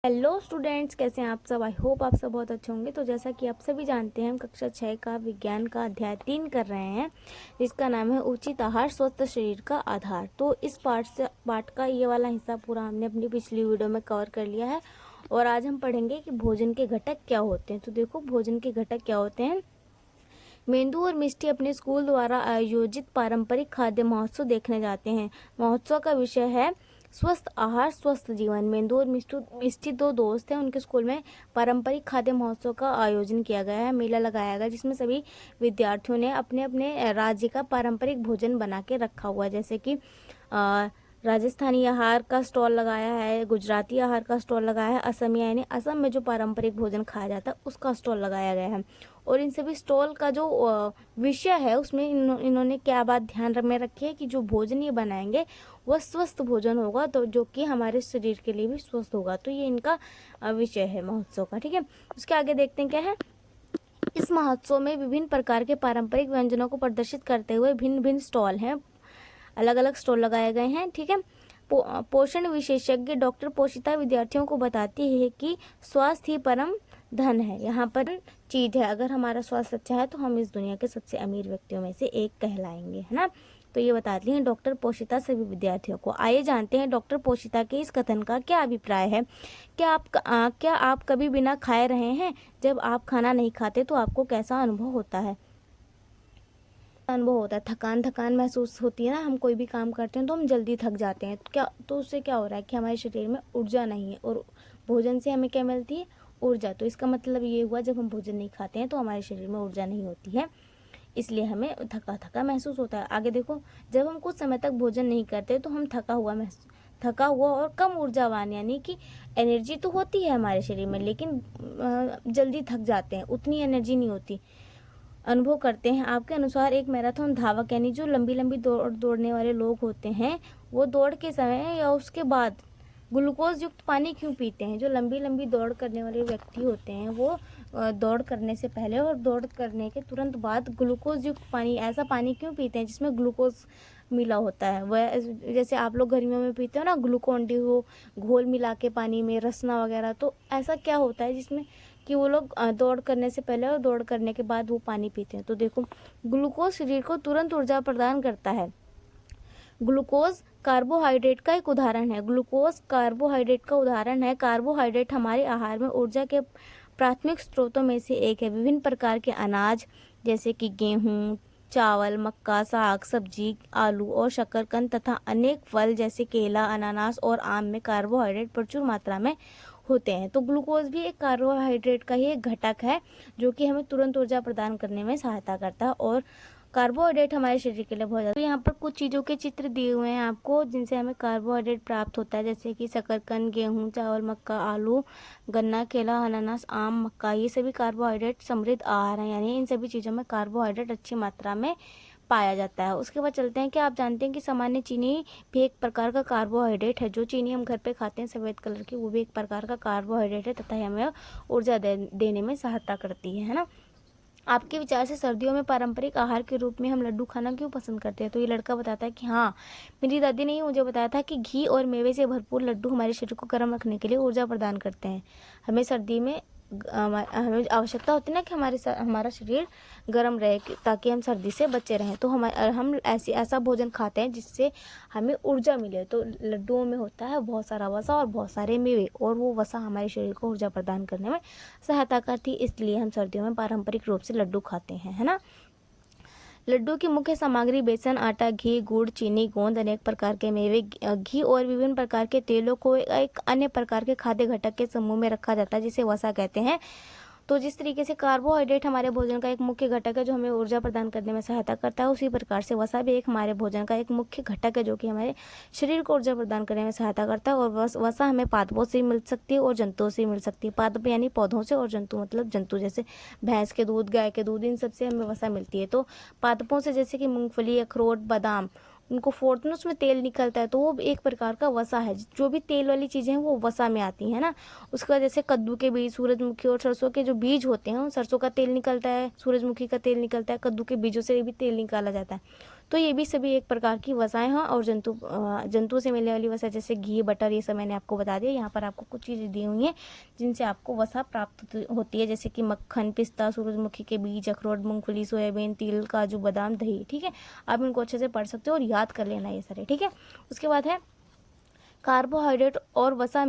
Hello students, कैसे हैं आप सब। आई होप आप सब बहुत अच्छे होंगे। तो जैसा कि आप सभी जानते हैं, हम कक्षा 6 का विज्ञान का अध्याय 3 कर रहे हैं, जिसका नाम है उचित आहार स्वस्थ शरीर का आधार। तो इस पाठ का ये वाला हिस्सा पूरा हमने अपनी पिछली वीडियो में कवर कर लिया है और आज हम पढ़ेंगे कि भोजन के घटक क्या होते हैं। तो देखो, भोजन के घटक क्या होते हैं। मेंदू और मिष्टी अपने स्कूल द्वारा आयोजित पारंपरिक खाद्य महोत्सव देखने जाते हैं। महोत्सव का विषय है स्वस्थ आहार स्वस्थ जीवन। मेंदू और मिष्टी दो दोस्त हैं, उनके स्कूल में पारंपरिक खाद्य महोत्सव का आयोजन किया गया है, मेला लगाया गया, जिसमें सभी विद्यार्थियों ने अपने अपने राज्य का पारंपरिक भोजन बना के रखा हुआ है। जैसे कि राजस्थानी आहार का स्टॉल लगाया है, गुजराती आहार का स्टॉल लगाया है, असमिया यानी असम में जो पारंपरिक भोजन खाया जाता है उसका स्टॉल लगाया गया है। और इन सभी स्टॉल का जो विषय है उसमें इन्होंने क्या बात ध्यान में रखी है कि जो भोजन ये बनाएंगे वह स्वस्थ भोजन होगा, तो जो कि हमारे शरीर के लिए भी स्वस्थ होगा। तो ये इनका विषय है महोत्सव का। ठीक है, उसके आगे देखते हैं क्या है। इस महोत्सव में विभिन्न प्रकार के पारंपरिक व्यंजनों को प्रदर्शित करते हुए भिन्न भिन्न स्टॉल हैं, अलग अलग स्टॉल लगाए गए हैं। ठीक है, पोषण विशेषज्ञ डॉक्टर पोषिता विद्यार्थियों को बताती है कि स्वास्थ्य ही परम धन है, यहाँ पर चीज है। अगर हमारा स्वास्थ्य अच्छा है तो हम इस दुनिया के सबसे अमीर व्यक्तियों में से एक कहलाएंगे, है ना। तो ये बताती हैं डॉक्टर पोषिता सभी विद्यार्थियों को। आइए जानते हैं डॉक्टर पोषिता के इस कथन का क्या अभिप्राय है। क्या आप कभी बिना खाए रहे हैं? जब आप खाना नहीं खाते तो आपको कैसा अनुभव होता है? अनुभव होता है, थकान महसूस होती है ना। हम कोई भी काम करते हैं तो हम जल्दी थक जाते हैं। तो उससे क्या हो रहा है कि हमारे शरीर में ऊर्जा नहीं है, और भोजन से हमें क्या मिलती है? ऊर्जा। तो इसका मतलब ये हुआ, जब हम भोजन नहीं खाते हैं तो हमारे शरीर में ऊर्जा नहीं होती है, इसलिए हमें थका थका महसूस होता है। आगे देखो, जब हम कुछ समय तक भोजन नहीं करते तो हम थका हुआ और कम ऊर्जावान, यानी कि एनर्जी तो होती है हमारे शरीर में, लेकिन जल्दी थक जाते हैं, उतनी एनर्जी नहीं होती, अनुभव करते हैं। आपके अनुसार एक मैराथन धावक, यानी जो लंबी लंबी दौड़ने वाले लोग होते हैं, वो दौड़ के समय या उसके बाद ग्लूकोज युक्त पानी क्यों पीते हैं? जो लंबी लंबी दौड़ करने वाले व्यक्ति होते हैं वो दौड़ करने से पहले और दौड़ करने के तुरंत बाद ग्लूकोज युक्त पानी, ऐसा पानी क्यों पीते हैं जिसमें ग्लूकोज मिला होता है? वह जैसे आप लोग गर्मियों में पीते हो ना ग्लूकोन डी, वो घोल मिला के पानी में, रसना वगैरह। तो ऐसा क्या होता है जिसमें कि वो लोग दौड़ करने से पहले और दौड़ करने के बाद वो पानी पीते हैं? तो देखो, ग्लूकोज शरीर को तुरंत ऊर्जा प्रदान करता है। ग्लूकोज कार्बोहाइड्रेट का एक उदाहरण है। ग्लूकोज कार्बोहाइड्रेट का उदाहरण है। कार्बोहाइड्रेट हमारे आहार में ऊर्जा के प्राथमिक स्रोतों में से एक है। विभिन्न प्रकार के अनाज जैसे कि गेहूं, चावल, मक्का, साग सब्जी, आलू और शकरकंद तथा अनेक फल जैसे केला, अनानास और आम में कार्बोहाइड्रेट प्रचुर मात्रा में होते हैं। तो ग्लूकोज भी एक कार्बोहाइड्रेट का ही एक घटक है, जो कि हमें तुरंत ऊर्जा प्रदान करने में सहायता करता है। और कार्बोहाइड्रेट हमारे शरीर के लिए बहुत ज़्यादा। तो यहाँ पर कुछ चीज़ों के चित्र दिए हुए हैं आपको, जिनसे हमें कार्बोहाइड्रेट प्राप्त होता है, जैसे कि शकरकंद, गेहूं, चावल, मक्का, आलू, गन्ना, केला, अनानास, आम, मक्का। ये सभी कार्बोहाइड्रेट समृद्ध आहार हैं, यानी इन सभी चीज़ों में कार्बोहाइड्रेट अच्छी मात्रा में पाया जाता है। उसके बाद चलते हैं कि आप जानते हैं कि सामान्य चीनी भी एक प्रकार का कार्बोहाइड्रेट है। जो चीनी हम घर पे खाते हैं सफ़ेद कलर की, वो भी एक प्रकार का कार्बोहाइड्रेट है तथा हमें ऊर्जा देने में सहायता करती है ना। आपके विचार से सर्दियों में पारंपरिक आहार के रूप में हम लड्डू खाना क्यों पसंद करते हैं? तो ये लड़का बताता है कि हाँ, मेरी दादी ने ही मुझे बताया था कि घी और मेवे से भरपूर लड्डू हमारे शरीर को गर्म रखने के लिए ऊर्जा प्रदान करते हैं। हमें सर्दी में हमें आवश्यकता होती है ना कि हमारा शरीर गर्म रहे, ताकि हम सर्दी से बचे रहें। तो हम ऐसा भोजन खाते हैं जिससे हमें ऊर्जा मिले। तो लड्डुओं में होता है बहुत सारा वसा और बहुत सारे मेवे, और वो वसा हमारे शरीर को ऊर्जा प्रदान करने में सहायता करती है, इसलिए हम सर्दियों में पारंपरिक रूप से लड्डू खाते हैं, है ना। लड्डू की मुख्य सामग्री बेसन, आटा, घी, गुड़, चीनी, गोंद, अनेक प्रकार के मेवे, घी और विभिन्न प्रकार के तेलों को एक अन्य प्रकार के खाद्य घटक के समूह में रखा जाता है, जिसे वसा कहते हैं। तो जिस तरीके से कार्बोहाइड्रेट हमारे भोजन का एक मुख्य घटक है जो हमें ऊर्जा प्रदान करने में सहायता करता है, उसी प्रकार से वसा भी एक हमारे भोजन का एक मुख्य घटक है जो कि हमारे शरीर को ऊर्जा प्रदान करने में सहायता करता है। और वसा हमें पादपों से मिल सकती है और जंतुओं से मिल सकती है। पादप यानी पौधों से, और जंतु मतलब जंतु जैसे भैंस के दूध, गाय के दूध, इन सब से हमें वसा मिलती है। तो पादपों से जैसे कि मूंगफली, अखरोट, बादाम, उनको फोड़ते हैं उसमें तेल निकलता है, तो वो एक प्रकार का वसा है। जो भी तेल वाली चीज़ें हैं वो वसा में आती हैं ना। उसका जैसे कद्दू के बीज, सूरजमुखी और सरसों के जो बीज होते हैं, सरसों का तेल निकलता है, सूरजमुखी का तेल निकलता है, कद्दू के बीजों से भी तेल निकाला जाता है। तो ये भी सभी एक प्रकार की वसाएं हैं और जंतु से मिलने वाली वसा जैसे घी, बटर, ये सब मैंने आपको बता दिया। यहाँ पर आपको कुछ चीज़ें दी हुई हैं जिनसे आपको वसा प्राप्त होती है, जैसे कि मक्खन, पिस्ता, सूरजमुखी के बीज, अखरोट, मूंगफली, सोयाबीन, तिल, काजू, बादाम, दही। ठीक है, आप इनको अच्छे से पढ़ सकते हो और याद कर लेना ये सारे। ठीक है, उसके बाद है कार्बोहाइड्रेट और वसा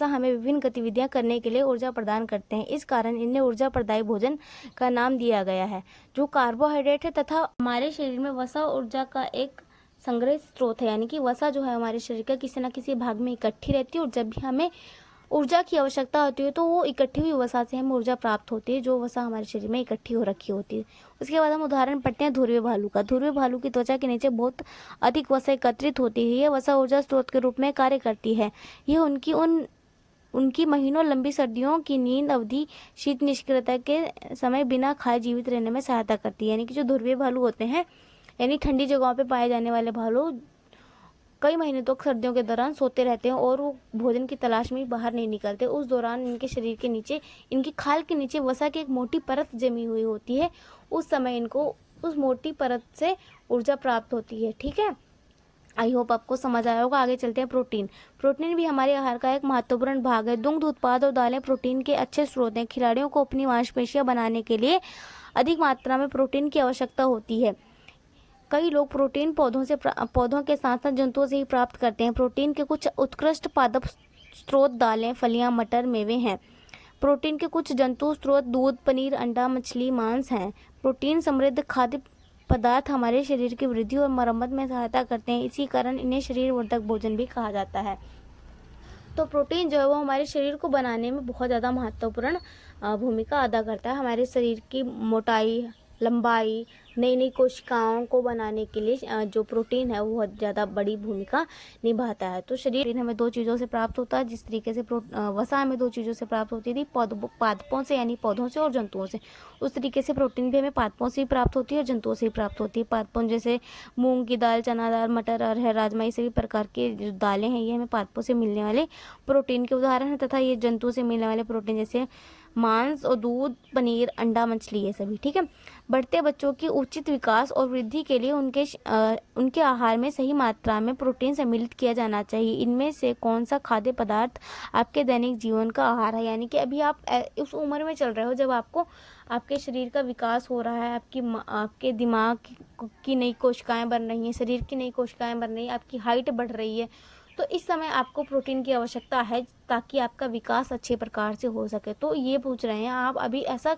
हमें विभिन्न गतिविधियां करने के लिए ऊर्जा प्रदान करते हैं। इस कारण इन्हें ऊर्जा प्रदायी भोजन का नाम दिया गया है। जो कार्बोहाइड्रेट है तथा हमारे शरीर में वसा ऊर्जा का एक संग्रहित स्रोत है, यानी कि वसा जो है हमारे शरीर का किसी न किसी भाग में इकट्ठी रहती है और जब भी हमें ऊर्जा की आवश्यकता होती है तो वो इकट्ठी हुई वसा से हमें ऊर्जा प्राप्त होती है, जो वसा हमारे शरीर में इकट्ठी हो रखी होती है। उसके बाद हम उदाहरण पढ़ते हैं ध्रुवीय भालू का। ध्रुवीय भालू की त्वचा के नीचे बहुत अधिक वसा एकत्रित होती है। यह वसा ऊर्जा स्रोत के रूप में कार्य करती है। यह उनकी महीनों लंबी सर्दियों की नींद अवधि शीत निष्क्रियता के समय बिना खाए जीवित रहने में सहायता करती है। यानी कि जो ध्रुवीय भालू होते हैं, यानी ठंडी जगहों पे पाए जाने वाले भालू कई महीने तक सर्दियों के दौरान सोते रहते हैं और वो भोजन की तलाश में बाहर नहीं निकलते। उस दौरान इनके शरीर के नीचे, इनकी खाल के नीचे वसा की एक मोटी परत जमी हुई होती है। उस समय इनको उस मोटी परत से ऊर्जा प्राप्त होती है। ठीक है, आई होप आपको समझ आया होगा। आगे चलते हैं प्रोटीन। प्रोटीन भी हमारे आहार का एक महत्वपूर्ण भाग है। दुग्ध उत्पाद और दालें प्रोटीन के अच्छे स्रोत हैं। खिलाड़ियों को अपनी मांसपेशियां बनाने के लिए अधिक मात्रा में प्रोटीन की आवश्यकता होती है। कई लोग प्रोटीन पौधों के साथ साथ जंतुओं से ही प्राप्त करते हैं। प्रोटीन के कुछ उत्कृष्ट पादप स्रोत दालें, फलियां, मटर, मेवे हैं। प्रोटीन के कुछ जंतु स्रोत दूध, पनीर, अंडा, मछली, मांस हैं। प्रोटीन समृद्ध खाद्य पदार्थ हमारे शरीर की वृद्धि और मरम्मत में सहायता करते हैं। इसी कारण इन्हें शरीर वर्धक भोजन भी कहा जाता है। तो प्रोटीन जो है वो हमारे शरीर को बनाने में बहुत ज़्यादा महत्वपूर्ण भूमिका अदा करता है। हमारे शरीर की मोटाई, लंबाई, नई नई कोशिकाओं को बनाने के लिए जो प्रोटीन है वो बहुत ज़्यादा बड़ी भूमिका निभाता है। तो शरीर हमें दो चीज़ों से प्राप्त होता है। जिस तरीके से वसा हमें दो चीज़ों से प्राप्त होती थी, पादपों से यानी पौधों से और जंतुओं से, उस तरीके से प्रोटीन भी हमें पादपों से ही प्राप्त होती है और जंतुओं से ही प्राप्त होती है। पादपों जैसे मूंग की दाल, चना दाल, मटर, अरहर, राजमा, ये सभी प्रकार के जो दालें हैं ये हमें पादपों से मिलने वाले प्रोटीन के उदाहरण हैं। तथा ये जंतुओं से मिलने वाले प्रोटीन जैसे मांस और दूध, पनीर, अंडा, मछली, ये सभी। ठीक है, बढ़ते बच्चों की उचित विकास और वृद्धि के लिए उनके आहार में सही मात्रा में प्रोटीन सम्मिलित किया जाना चाहिए। इनमें से कौन सा खाद्य पदार्थ आपके दैनिक जीवन का आहार है? यानी कि अभी आप उस उम्र में चल रहे हो जब आपके शरीर का विकास हो रहा है, आपके दिमाग की नई कोशिकाएं बन रही हैं, शरीर की नई कोशिकाएं बन रही हैं, आपकी हाइट बढ़ रही है, तो इस समय आपको प्रोटीन की आवश्यकता है ताकि आपका विकास अच्छे प्रकार से हो सके। तो ये पूछ रहे हैं आप अभी ऐसा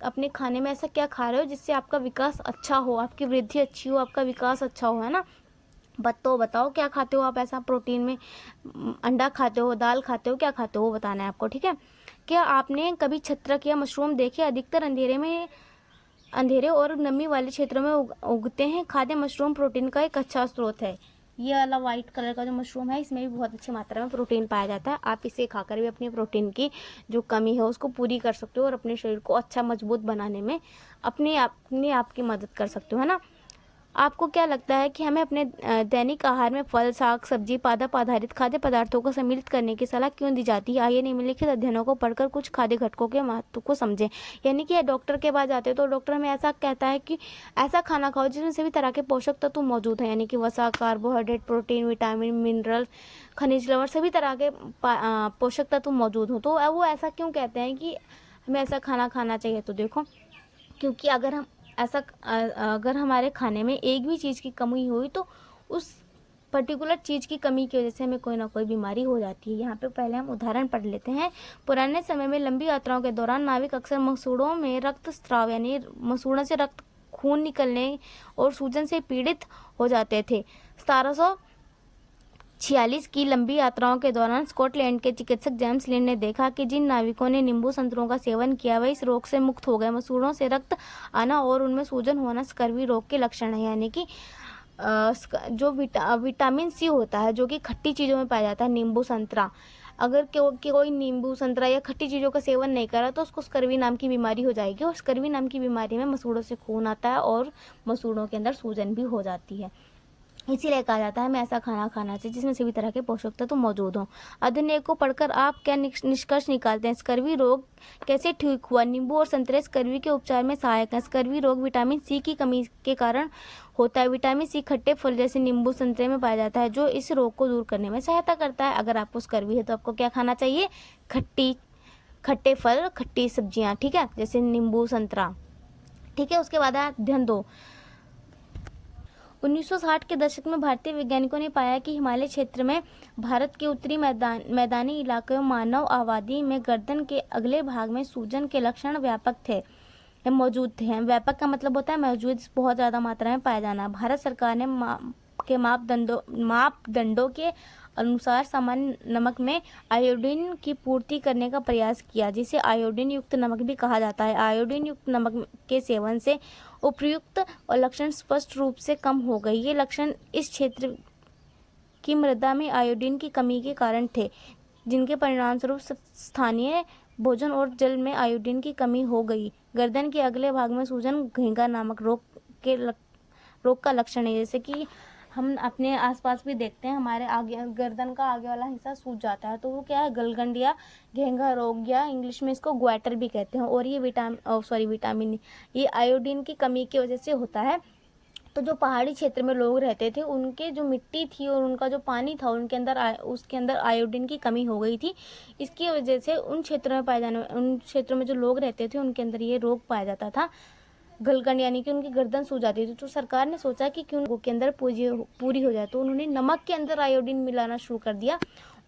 अपने खाने में ऐसा क्या खा रहे हो जिससे आपका विकास अच्छा हो, आपकी वृद्धि अच्छी हो, आपका विकास अच्छा हो, है ना। बताओ क्या खाते हो आप ऐसा प्रोटीन में? अंडा खाते हो, दाल खाते हो, क्या खाते हो वो बताना है आपको। ठीक है, क्या आपने कभी छत्रक या मशरूम देखे? अधिकतर अंधेरे और नमी वाले क्षेत्रों में उगते हैं। खाद्य मशरूम प्रोटीन का एक अच्छा स्रोत है। ये वाला वाइट कलर का जो मशरूम है इसमें भी बहुत अच्छी मात्रा में प्रोटीन पाया जाता है। आप इसे खाकर भी अपनी प्रोटीन की जो कमी है उसको पूरी कर सकते हो और अपने शरीर को अच्छा मजबूत बनाने में अपने आप की मदद कर सकते हो, है ना। आपको क्या लगता है कि हमें अपने दैनिक आहार में फल, साग, सब्जी, पादप आधारित खाद्य पदार्थों को सम्मिलित करने की सलाह क्यों दी जाती है? आइए निम्नलिखित अध्ययनों को पढ़कर कुछ खाद्य घटकों के महत्व को समझें। यानी कि डॉक्टर के पास जाते हो तो डॉक्टर हमें ऐसा कहता है कि ऐसा खाना खाओ जिसमें सभी तरह के पोषक तत्व मौजूद हैं, यानी कि वसा, कार्बोहाइड्रेट, प्रोटीन, विटामिन, मिनरल, खनिज लवण, सभी तरह के पोषक तत्व मौजूद हों। तो वो ऐसा क्यों कहते हैं कि हमें ऐसा खाना खाना चाहिए? तो देखो, क्योंकि अगर हमारे खाने में एक भी चीज़ की कमी हुई तो उस पर्टिकुलर चीज़ की कमी की वजह से हमें कोई ना कोई बीमारी हो जाती है। यहाँ पे पहले हम उदाहरण पढ़ लेते हैं। पुराने समय में लंबी यात्राओं के दौरान नाविक अक्सर मसूड़ों में रक्तस्राव यानी मसूड़ों से रक्त खून निकलने और सूजन से पीड़ित हो जाते थे। 1746 की लंबी यात्राओं के दौरान स्कॉटलैंड के चिकित्सक जेम्स लिंड ने देखा कि जिन नाविकों ने नींबू संतरों का सेवन किया वह इस रोग से मुक्त हो गए। मसूड़ों से रक्त आना और उनमें सूजन होना स्कर्वी रोग के लक्षण है। यानी कि जो विटामिन सी होता है जो कि खट्टी चीज़ों में पाया जाता है, नींबू संतरा, अगर कोई नींबू संतरा या खट्टी चीज़ों का सेवन नहीं करा तो उसको स्कर्वी नाम की बीमारी हो जाएगी और स्कर्वी नाम की बीमारी में मसूड़ों से खून आता है और मसूड़ों के अंदर सूजन भी हो जाती है। इसीलिए कहा जाता है हमें ऐसा खाना खाना चाहिए जिसमें सभी तरह के पोषक तत्व मौजूद हों। अध्ययन को पढ़कर आप क्या निष्कर्ष निकालते हैं? स्कर्वी रोग कैसे ठीक हुआ? नींबू और संतरे स्कर्वी के उपचार में सहायक हैं। स्कर्वी रोग विटामिन सी की कमी के कारण होता है। विटामिन सी खट्टे फल जैसे नींबू संतरे में पाया जाता है, जो इस रोग को दूर करने में सहायता करता है। अगर आपको स्कर्वी है तो आपको क्या खाना चाहिए? खट्टे फल, खट्टी सब्जियां, ठीक है, जैसे नींबू संतरा, ठीक है। उसके बाद है अध्ययन 2। 1960 के दशक में भारतीय वैज्ञानिकों ने पाया कि हिमालय क्षेत्र में भारत के उत्तरी मैदानी इलाकों में मानव आबादी में गर्दन के अगले भाग में सूजन के लक्षण मौजूद थे। व्यापक का मतलब होता है मौजूद, बहुत ज़्यादा मात्रा में पाया जाना। भारत सरकार ने मापदंडों के अनुसार सामान्य नमक में आयोडीन की पूर्ति करने का प्रयास किया, जिसे आयोडीन युक्त नमक भी कहा जाता है। आयोडीन युक्त नमक के सेवन से उपर्युक्त और लक्षण स्पष्ट रूप से कम हो गए। ये लक्षण इस क्षेत्र की मृदा में आयोडीन की कमी के कारण थे, जिनके परिणामस्वरूप स्थानीय भोजन और जल में आयोडीन की कमी हो गई। गर्दन के अगले भाग में सूजन घेंगा नामक रोग का लक्षण है। जैसे कि हम अपने आसपास भी देखते हैं, हमारे आगे गर्दन का आगे वाला हिस्सा सूज जाता है, तो वो क्या है? गलगंड या घेंगा रोग, या इंग्लिश में इसको ग्वाटर भी कहते हैं। और ये विटामिन ये आयोडीन की कमी की वजह से होता है। तो जो पहाड़ी क्षेत्र में लोग रहते थे, उनके जो मिट्टी थी और उनका जो पानी था, उसके अंदर आयोडीन की कमी हो गई थी। इसकी वजह से उन क्षेत्रों में जो लोग रहते थे उनके अंदर ये रोग पाया जाता था, गलगंड, यानी कि उनकी गर्दन सूज जाती थी। तो सरकार ने सोचा कि क्यों के अंदर पूरी हो जाए, तो उन्होंने नमक के अंदर आयोडीन मिलाना शुरू कर दिया।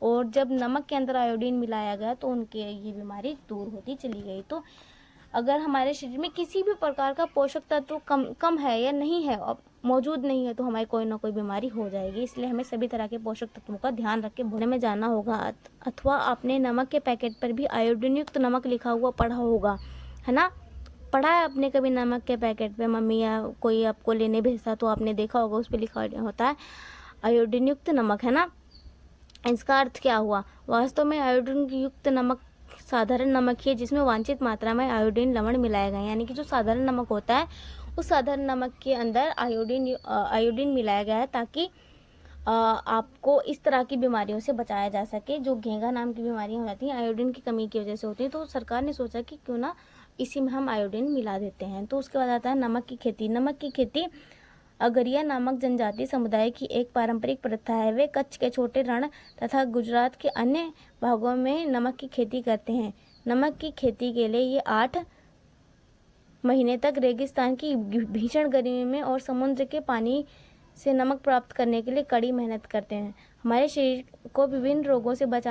और जब नमक के अंदर आयोडीन मिलाया गया तो उनके ये बीमारी दूर होती चली गई। तो अगर हमारे शरीर में किसी भी प्रकार का पोषक तत्व कम है या नहीं है, मौजूद नहीं है, तो हमारी कोई ना कोई बीमारी हो जाएगी। इसलिए हमें सभी तरह के पोषक तत्वों का ध्यान रख के भोजन में जाना होगा। अथवा आपने नमक के पैकेट पर भी आयोडीन युक्त नमक लिखा हुआ पढ़ा होगा, है ना? पढ़ा है आपने कभी नमक के पैकेट पे? मम्मी या कोई आपको लेने भेजता तो आपने देखा होगा, उस पर लिखा होता है आयोडीन युक्त नमक, है ना? इसका अर्थ क्या हुआ? वास्तव में आयोडीन युक्त नमक साधारण नमक ही है जिसमें वांछित मात्रा में आयोडीन लवण मिलाए गए। यानी कि जो साधारण नमक होता है, उस साधारण नमक के अंदर आयोडीन मिलाया गया है, ताकि आपको इस तरह की बीमारियों से बचाया जा सके। जो घेंगा नाम की बीमारियां हो जाती हैं, आयोडीन की कमी की वजह से होती है। तो सरकार ने सोचा कि क्यों ना इसी में हम आयोडीन मिला देते हैं। तो उसके बाद आता है नमक की खेती। नमक की खेती अगरिया नामक जनजातीय समुदाय की एक पारंपरिक प्रथा है। वे कच्छ के छोटे रण तथा गुजरात के अन्य भागों में नमक की खेती करते हैं। नमक की खेती के लिए ये 8 महीने तक रेगिस्तान की भीषण गर्मी में और समुद्र के पानी से नमक प्राप्त करने के लिए कड़ी मेहनत करते हैं। हमारे शरीर को विभिन्न रोगों से बचाने